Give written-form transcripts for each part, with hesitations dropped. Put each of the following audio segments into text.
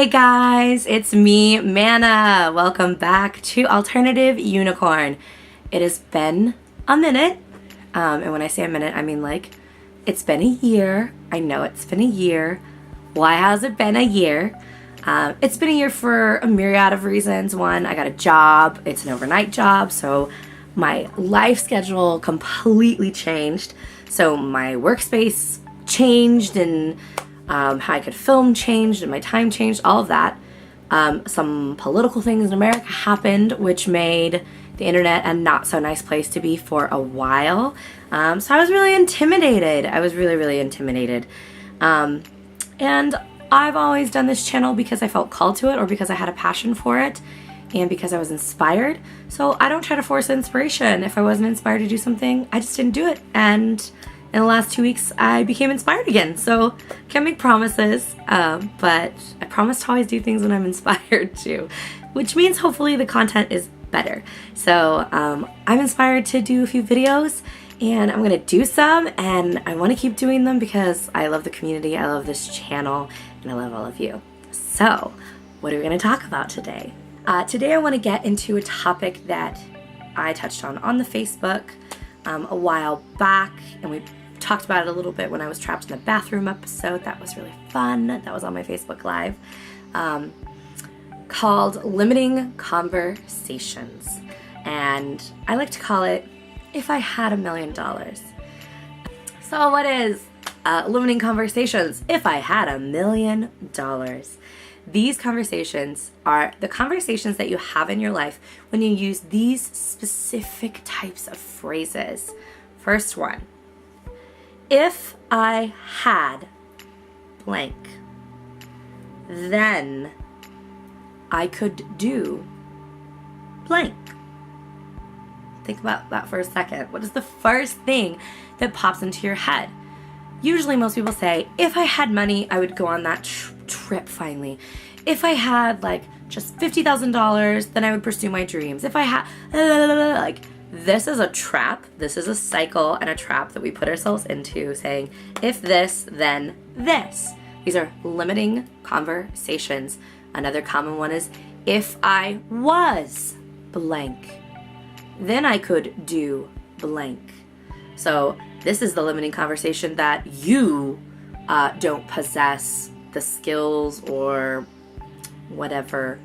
Hey guys, it's me, Manna. Welcome back to Alternative Unicorn. It has been a minute, and when I say a minute, I mean like, it's been a year. I know it's been a year. Why has it been a year? It's been a year for a myriad of reasons. One, I got a job. It's an overnight job, so my life schedule completely changed. So my workspace changed, and how I could film changed, and my time changed, all of that. Some political things in America happened, which made the internet a not so nice place to be for a while. So I was really intimidated. I was really intimidated. And I've always done this channel because I felt called to it, or because I had a passion for it, and because I was inspired. So I don't try to force inspiration. If I wasn't inspired to do something, I just didn't do it. And in the last 2 weeks, I became inspired again. So can't make promises, but I promise to always do things when I'm inspired to, which means hopefully the content is better. So I'm inspired to do a few videos, and I'm gonna do some, and I wanna keep doing them because I love the community, I love this channel, and I love all of you. So what are we gonna talk about today? Today I wanna get into a topic that I touched on the Facebook a while back, and we talked about it a little bit when I was trapped in the bathroom episode. That was really fun. That was on my Facebook Live, called Limiting Conversations. And I like to call it, If I Had $1 Million. So what is limiting conversations? If I had $1 million. These conversations are the conversations that you have in your life when you use these specific types of phrases. First one, if I had blank, then I could do blank. Think about that for a second. What is the first thing that pops into your head? Usually most people say, if I had money, I would go on that trip finally. If I had like just $50,000, then I would pursue my dreams. If I had, like, this is a trap. This is a cycle and a trap that we put ourselves into, saying, if this, then this. These are limiting conversations. Another common one is, if I was blank, then I could do blank. So this is the limiting conversation that you don't possess the skills or whatever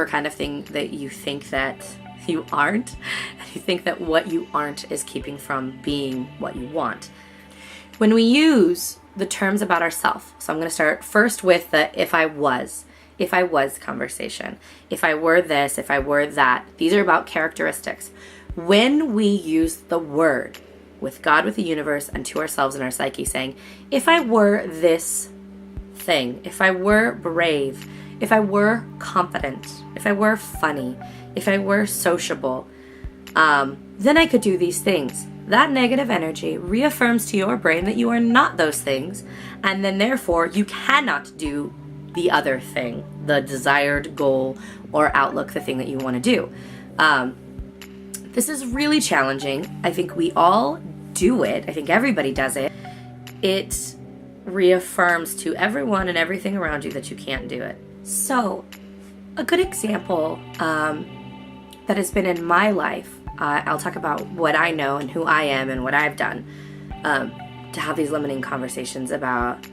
kind of thing that you think that you aren't. You think that what you aren't is keeping from being what you want. When we use the terms about ourselves, so I'm going to start first with the if I was conversation. If I were this, if I were that. These are about characteristics. When we use the word with God, with the universe, and to ourselves and our psyche, saying, if I were this thing, if I were brave, if I were confident, if I were funny, if I were sociable, then I could do these things. That negative energy reaffirms to your brain that you are not those things, and then therefore you cannot do the other thing, the desired goal or outlook, the thing that you want to do. This is really challenging. I think we all do it. I think everybody does it. It reaffirms to everyone and everything around you that you can't do it. So a good example that has been in my life, I'll talk about what I know and who I am and what I've done to have these limiting conversations about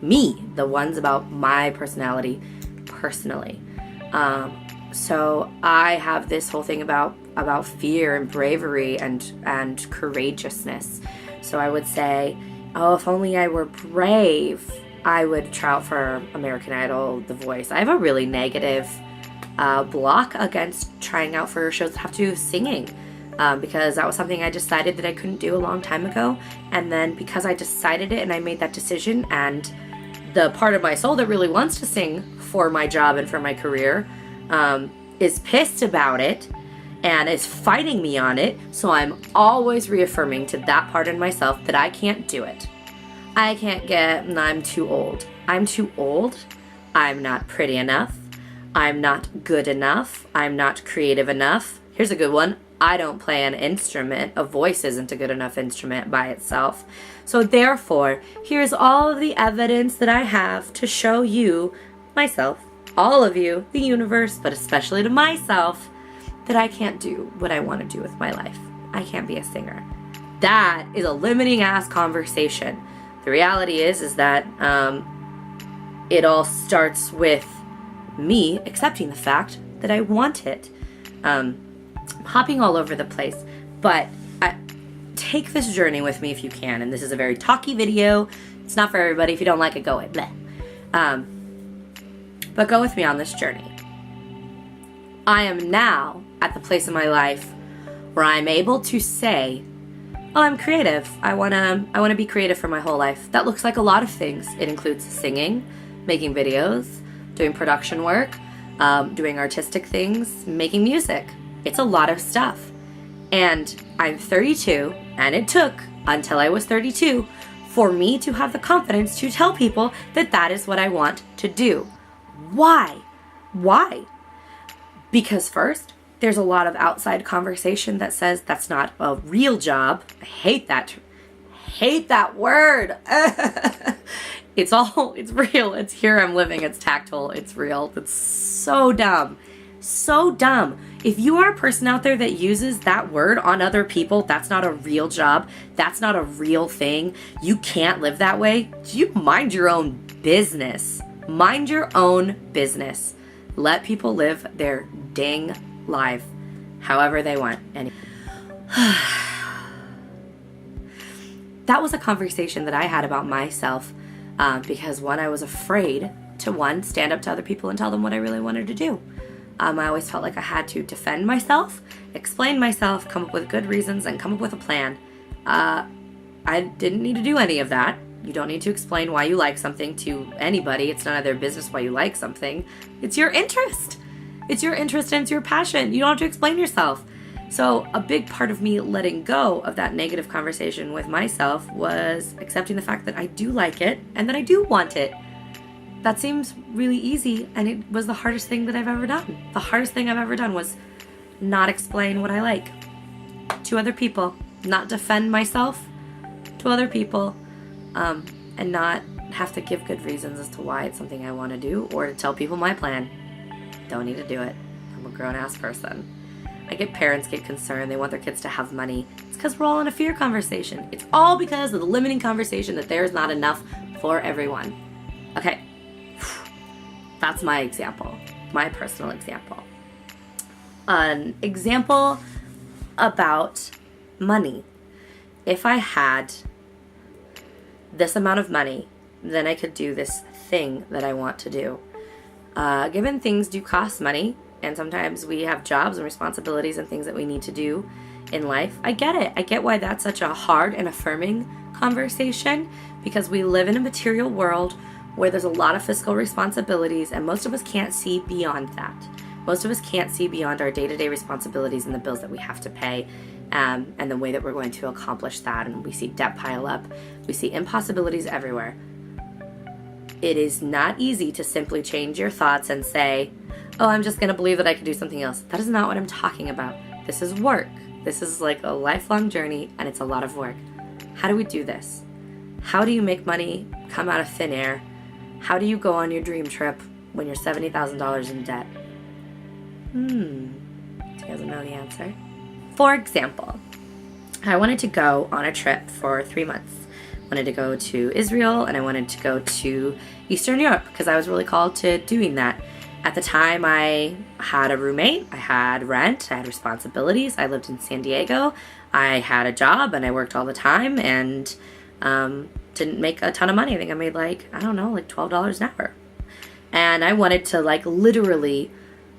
me, the ones about my personality personally. So I have this whole thing about fear and bravery and courageousness. So I would say, oh, if only I were brave, I would try out for American Idol, The Voice. I have a really negative block against trying out for shows that have to do with singing, because that was something I decided that I couldn't do a long time ago. And then because I decided it and I made that decision, and the part of my soul that really wants to sing for my job and for my career is pissed about it and is fighting me on it, so I'm always reaffirming to that part in myself that I can't do it. I can't I'm too old. I'm too old. I'm not pretty enough. I'm not good enough. I'm not creative enough. Here's a good one. I don't play an instrument. A voice isn't a good enough instrument by itself. So therefore, here's all of the evidence that I have to show you myself, all of you, the universe, but especially to myself, that I can't do what I want to do with my life. I can't be a singer. That is a limiting ass conversation. The reality is that it all starts with me accepting the fact that I want it. Hopping all over the place, but take this journey with me if you can. And this is a very talky video. It's not for everybody. If you don't like it, go away. Bleh. But go with me on this journey. I am now at the place in my life where I'm able to say, oh, I'm creative. I wanna be creative for my whole life. That looks like a lot of things. It includes singing, making videos, doing production work, doing artistic things, making music. It's a lot of stuff. And I'm 32, and it took until I was 32 for me to have the confidence to tell people that that is what I want to do. Why? Why? Because first, there's a lot of outside conversation that says that's not a real job. I hate that word. It's real. It's here, I'm living, it's tactile, it's real. It's so dumb. So dumb. If you are a person out there that uses that word on other people, that's not a real job. That's not a real thing. You can't live that way. You mind your own business. Mind your own business. Let people live their dang life however they want. And that was a conversation that I had about myself because I was afraid to stand up to other people and tell them what I really wanted to do. I always felt like I had to defend myself, explain myself, come up with good reasons, and come up with a plan. I didn't need to do any of that. You don't need to explain why you like something to anybody. It's none of their business why you like something. It's your interest. It's your interest and it's your passion. You don't have to explain yourself. So a big part of me letting go of that negative conversation with myself was accepting the fact that I do like it and that I do want it. That seems really easy, and it was the hardest thing that I've ever done. The hardest thing I've ever done was not explain what I like to other people, not defend myself to other people, and not have to give good reasons as to why it's something I want to do or to tell people my plan. Don't need to do it. I'm a grown-ass person. I get parents get concerned. They want their kids to have money. It's because we're all in a fear conversation. It's all because of the limiting conversation that there's not enough for everyone. Okay. That's my example, my personal example. An example about money. If I had this amount of money, then I could do this thing that I want to do. Given things do cost money, and sometimes we have jobs and responsibilities and things that we need to do in life, I get it. I get why that's such a hard and affirming conversation, because we live in a material world where there's a lot of fiscal responsibilities, and most of us can't see beyond that. Most of us can't see beyond our day-to-day responsibilities and the bills that we have to pay, and the way that we're going to accomplish that. And we see debt pile up. We see impossibilities everywhere. It is not easy to simply change your thoughts and say, oh, I'm just going to believe that I can do something else. That is not what I'm talking about. This is work. This is like a lifelong journey, and it's a lot of work. How do we do this? How do you make money come out of thin air? How do you go on your dream trip when you're $70,000 in debt? Do you guys know the answer? For example, I wanted to go on a trip for 3 months. I wanted to go to Israel, and I wanted to go to Eastern Europe because I was really called to doing that. At the time, I had a roommate, I had rent, I had responsibilities. I lived in San Diego. I had a job, and I worked all the time, and didn't make a ton of money. I think I made like $12 an hour. And I wanted to literally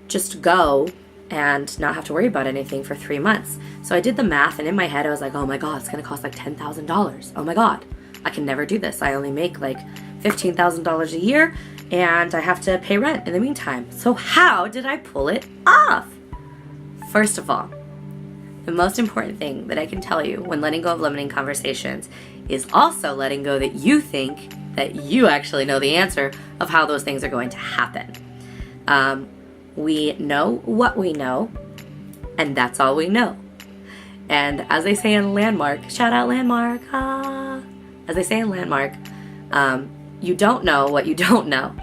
just go and not have to worry about anything for 3 months. So I did the math, and in my head I was like, oh my God, it's gonna cost like $10,000. Oh my God, I can never do this. I only make like $15,000 a year, and I have to pay rent in the meantime. So how did I pull it off? First of all, the most important thing that I can tell you when letting go of limiting conversations is also letting go that you think that you actually know the answer of how those things are going to happen. We know what we know, and that's all we know. And as they say in Landmark, shout out Landmark, as they say in Landmark, you don't know what you don't know.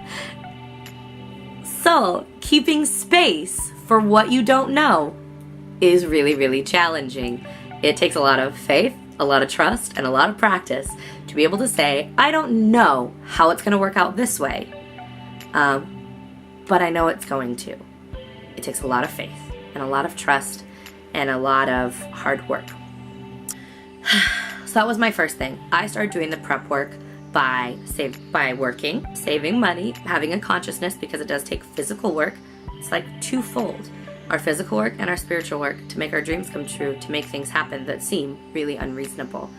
So, keeping space for what you don't know is really, really challenging. It takes a lot of faith, a lot of trust, and a lot of practice to be able to say, I don't know how it's going to work out this way, but I know it's going to. It takes a lot of faith and a lot of trust and a lot of hard work. So that was my first thing. I started doing the prep work by working, saving money, having a consciousness, because it does take physical work. It's like twofold. Our physical work and our spiritual work to make our dreams come true, to make things happen that seem really unreasonable.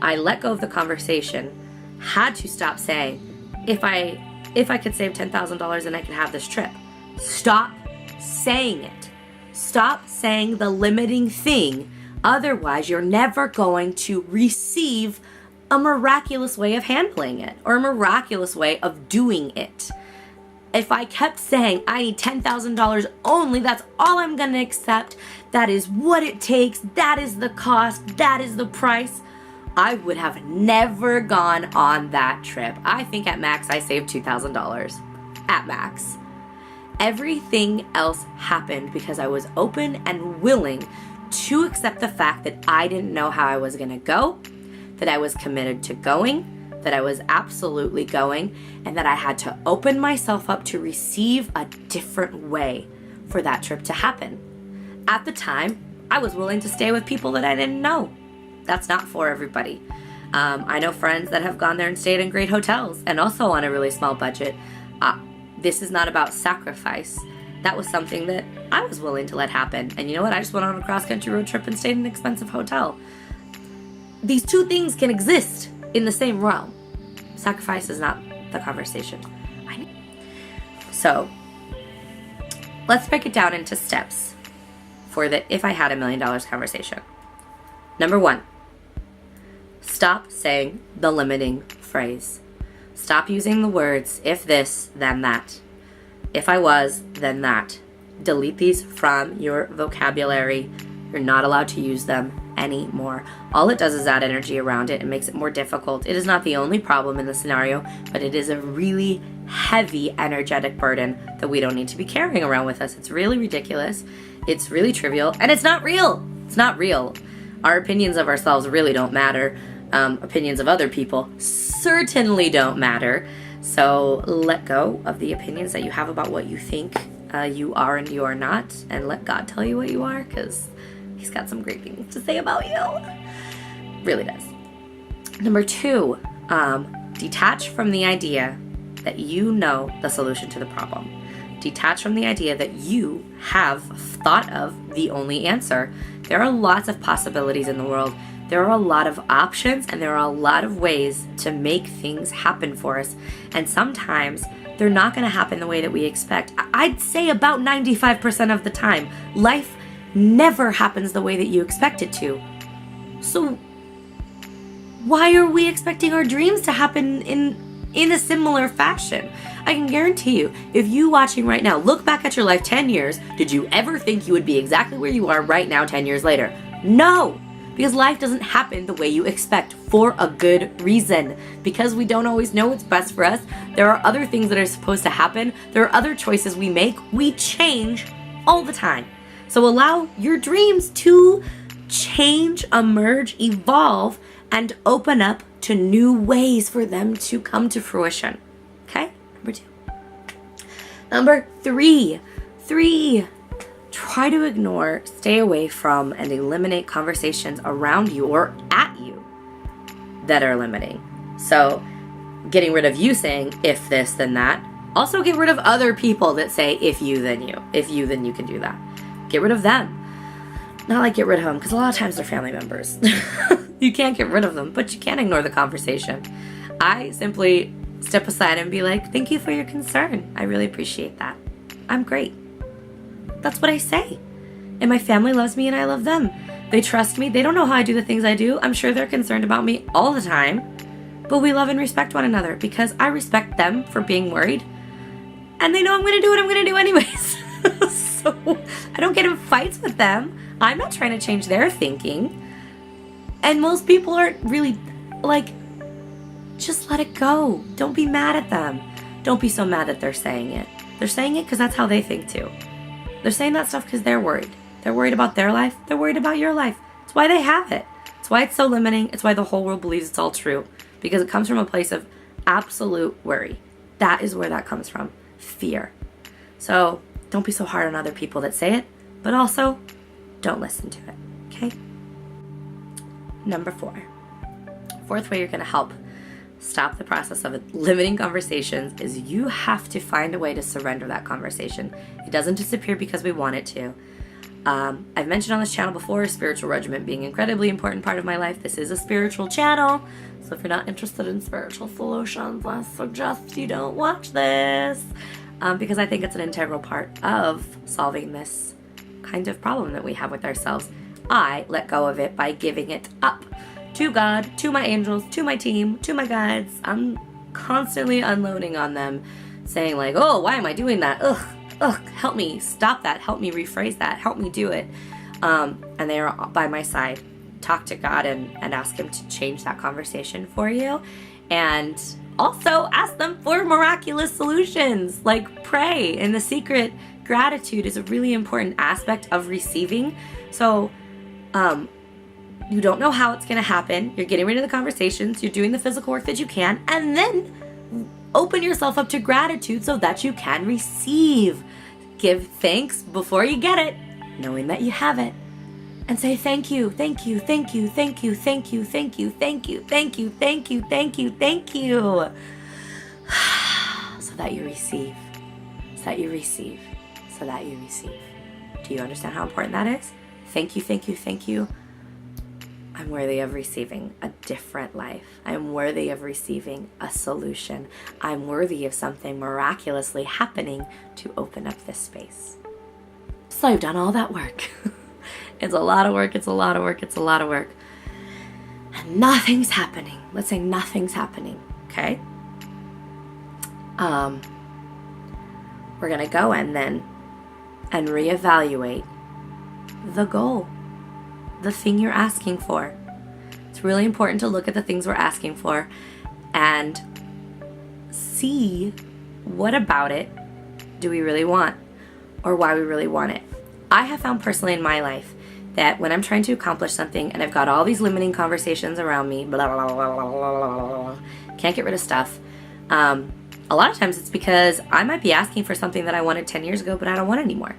I let go of the conversation, had to stop saying, if I could save $10,000 and I could have this trip. Stop saying it. Stop saying the limiting thing. Otherwise, you're never going to receive a miraculous way of handling it or a miraculous way of doing it. If I kept saying, I need $10,000 only, that's all I'm going to accept, that is what it takes, that is the cost, that is the price, I would have never gone on that trip. I think at max I saved $2,000. At max. Everything else happened because I was open and willing to accept the fact that I didn't know how I was going to go, that I was committed to going, that I was absolutely going, and that I had to open myself up to receive a different way for that trip to happen. At the time, I was willing to stay with people that I didn't know. That's not for everybody. I know friends that have gone there and stayed in great hotels and also on a really small budget. This is not about sacrifice. That was something that I was willing to let happen. And you know what? I just went on a cross-country road trip and stayed in an expensive hotel. These two things can exist in the same realm. Sacrifice is not the conversation. So, let's break it down into steps for the if I had $1 million conversation. Number 1, stop saying the limiting phrase. Stop using the words, if this, then that. If I was, then that. Delete these from your vocabulary. You're not allowed to use them anymore. All it does is add energy around it and makes it more difficult. It is not the only problem in the scenario, but it is a really heavy energetic burden that we don't need to be carrying around with us. It's really ridiculous. It's really trivial, and it's not real. It's not real. Our opinions of ourselves really don't matter. Opinions of other people certainly don't matter. So let go of the opinions that you have about what you think you are and you are not, and let God tell you what you are, because He's got some great things to say about you. Really does. Number 2, detach from the idea that you know the solution to the problem. Detach from the idea that you have thought of the only answer. There are lots of possibilities in the world. There are a lot of options, and there are a lot of ways to make things happen for us. And sometimes they're not going to happen the way that we expect. I'd say about 95% of the time, life never happens the way that you expect it to. So why are we expecting our dreams to happen in a similar fashion? I can guarantee you, if you watching right now, look back at your life 10 years, did you ever think you would be exactly where you are right now 10 years later? No! Because life doesn't happen the way you expect for a good reason. Because we don't always know what's best for us. There are other things that are supposed to happen. There are other choices we make. We change all the time. So allow your dreams to change, emerge, evolve, and open up to new ways for them to come to fruition. Okay? Number 2. Number 3. Try to ignore, stay away from, and eliminate conversations around you or at you that are limiting. So, getting rid of you saying, if this, then that. Also get rid of other people that say, if you, then you. If you, then you can do that. Get rid of them. Not like get rid of them, because a lot of times they're family members. You can't get rid of them, but you can't ignore the conversation. I simply step aside and be like, thank you for your concern. I really appreciate that. I'm great. That's what I say. And my family loves me and I love them. They trust me. They don't know how I do the things I do. I'm sure they're concerned about me all the time. But we love and respect one another because I respect them for being worried. And they know I'm going to do what I'm going to do anyways. So I don't get in fights with them. I'm not trying to change their thinking. And most people aren't really like, just let it go. Don't be mad at them. Don't be so mad that they're saying it. They're saying it because that's how they think too. They're saying that stuff because they're worried. They're worried about their life. They're worried about your life. It's why they have it. It's why it's so limiting. It's why the whole world believes it's all true. Because it comes from a place of absolute worry. That is where that comes from. Fear. So don't be so hard on other people that say it, but also don't listen to it. Okay? Number 4. Fourth way you're going to help stop the process of limiting conversations is you have to find a way to surrender that conversation. It doesn't disappear because we want it to. I've mentioned on this channel before, spiritual regimen being an incredibly important part of my life. This is a spiritual channel, so if you're not interested in spiritual solutions, I suggest you don't watch this, because I think it's an integral part of solving this kind of problem that we have with ourselves. I let go of it by giving it up to God, to my angels, to my team, to my guides. I'm constantly unloading on them, saying like, oh, why am I doing that? Ugh, help me stop that. Help me rephrase that. Help me do it. And they are by my side. Talk to God and ask him to change that conversation for you. And also ask them for miraculous solutions. Like pray. And the secret, gratitude is a really important aspect of receiving. So, you don't know how it's going to happen. You're getting rid of the conversations. You're doing the physical work that you can. And then open yourself up to gratitude so that you can receive. Give thanks before you get it, knowing that you have it. And say thank you, thank you, thank you, thank you, thank you, thank you, thank you, thank you, thank you, thank you, thank you. So that you receive. So that you receive. So that you receive. Do you understand how important that is? Thank you, thank you, thank you. I'm worthy of receiving a different life. I'm worthy of receiving a solution. I'm worthy of something miraculously happening to open up this space. So I've done all that work. It's a lot of work, it's a lot of work, it's a lot of work. And nothing's happening. Let's say nothing's happening, okay? We're gonna go in then and reevaluate the goal. The thing you're asking for. It's really important to look at the things we're asking for and see what about it do we really want or why we really want it. I have found personally in my life that when I'm trying to accomplish something and I've got all these limiting conversations around me, blah, blah, blah, blah, blah, blah, can't get rid of stuff. A lot of times it's because I might be asking for something that I wanted 10 years ago, but I don't want it anymore.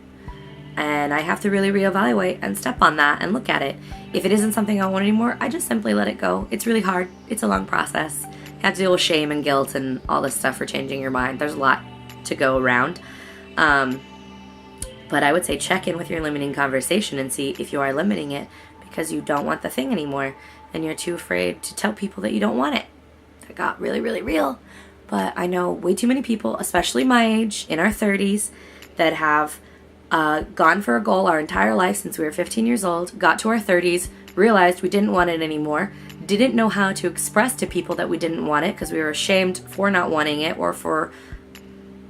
And I have to really reevaluate and step on that and look at it. If it isn't something I want anymore, I just simply let it go. It's really hard. It's a long process. You have to deal with shame and guilt and all this stuff for changing your mind. There's a lot to go around. But I would say check in with your limiting conversation and see if you are limiting it because you don't want the thing anymore and you're too afraid to tell people that you don't want it. That got really, really real. But I know way too many people, especially my age, in our 30s, that have gone for a goal our entire life since we were 15 years old, got to our 30s, realized we didn't want it anymore, didn't know how to express to people that we didn't want it because we were ashamed for not wanting it or for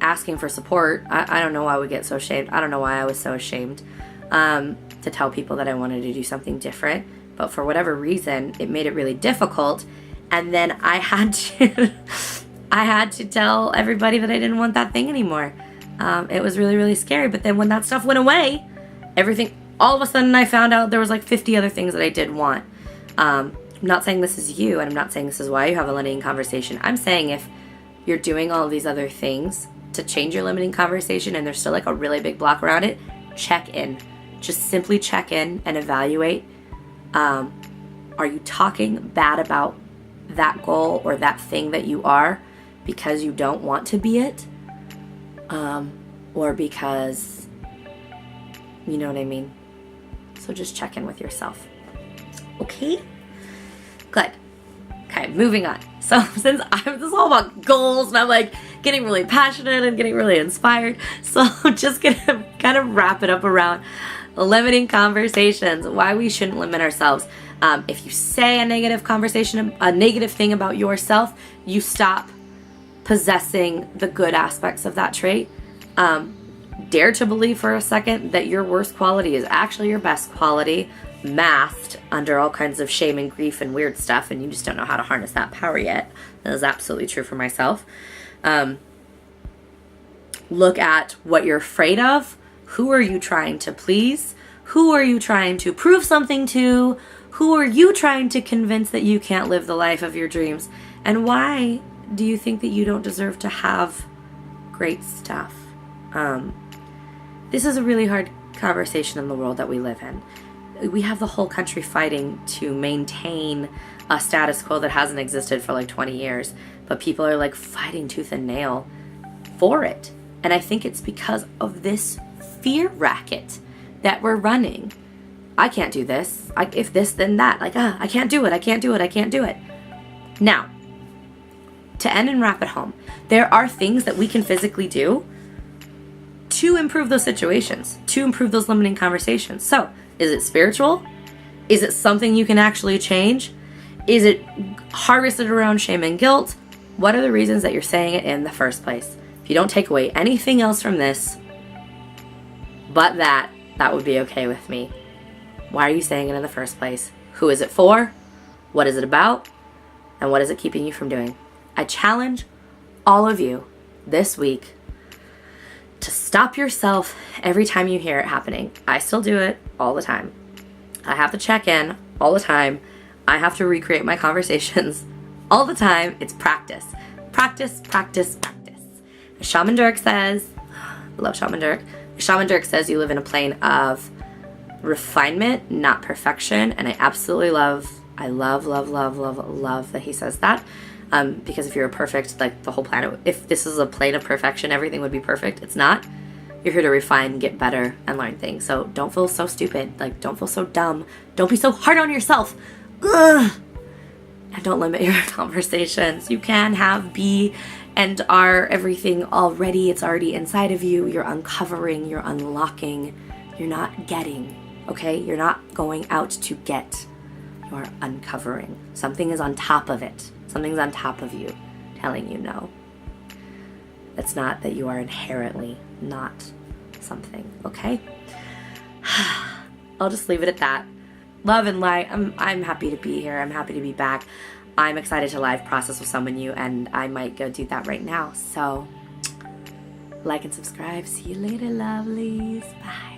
asking for support. I don't know why we get so ashamed. I don't know why I was so ashamed to tell people that I wanted to do something different. But for whatever reason, it made it really difficult. And then I had to tell everybody that I didn't want that thing anymore. It was really, really scary. But then when that stuff went away, all of a sudden I found out there was like 50 other things that I did want. I'm not saying this is you, and I'm not saying this is why you have a limiting conversation. I'm saying if you're doing all of these other things to change your limiting conversation and there's still like a really big block around it, check in. Just simply check in and evaluate. Are you talking bad about that goal or that thing that you are because you don't want to be it? Or because, you know what I mean? So just check in with yourself. Okay? Good. Okay, moving on. So since this is all about goals and I'm like getting really passionate and getting really inspired, so I'm just gonna kind of wrap it up around limiting conversations, why we shouldn't limit ourselves. If you say a negative conversation, a negative thing about yourself, you stop possessing the good aspects of that trait. Dare to believe for a second that your worst quality is actually your best quality, masked under all kinds of shame and grief and weird stuff, and you just don't know how to harness that power yet. That is absolutely true for myself. Look at what you're afraid of. Who are you trying to please? Who are you trying to prove something to? Who are you trying to convince that you can't live the life of your dreams? And why do you think that you don't deserve to have great stuff? This is a really hard conversation in the world that we live in. We have the whole country fighting to maintain a status quo that hasn't existed for like 20 years, but people are like fighting tooth and nail for it. And I think it's because of this fear racket that we're running. I can't do this. If this, then that. I can't do it. I can't do it. I can't do it. Now, to end and wrap it home, there are things that we can physically do to improve those situations, to improve those limiting conversations. So, is it spiritual? Is it something you can actually change? Is it harvested around shame and guilt? What are the reasons that you're saying it in the first place? If you don't take away anything else from this, but that would be okay with me. Why are you saying it in the first place? Who is it for? What is it about? And what is it keeping you from doing? I challenge all of you this week to stop yourself every time you hear it happening. I still do it all the time. I have to check in all the time. I have to recreate my conversations all the time. It's practice. Practice, practice, practice. Shaman Durek says, I love Shaman Durek. Shaman Durek says you live in a plane of refinement, not perfection. And I absolutely love that he says that. Because if you're perfect, like the whole planet, if this is a plane of perfection, everything would be perfect. It's not. You're here to refine, get better, and learn things. So don't feel so stupid. Like, don't feel so dumb. Don't be so hard on yourself. Ugh. And don't limit your conversations. You can have, be, and are everything already. It's already inside of you. You're uncovering. You're unlocking. You're not getting. Okay? You're not going out to get. You're uncovering. Something is on top of it. Something's on top of you telling you no. It's not that you are inherently not something, okay? I'll just leave it at that. Love and light. I'm happy to be here. I'm happy to be back. I'm excited to live process with someone new, and I might go do that right now. So, like and subscribe. See you later, lovelies. Bye.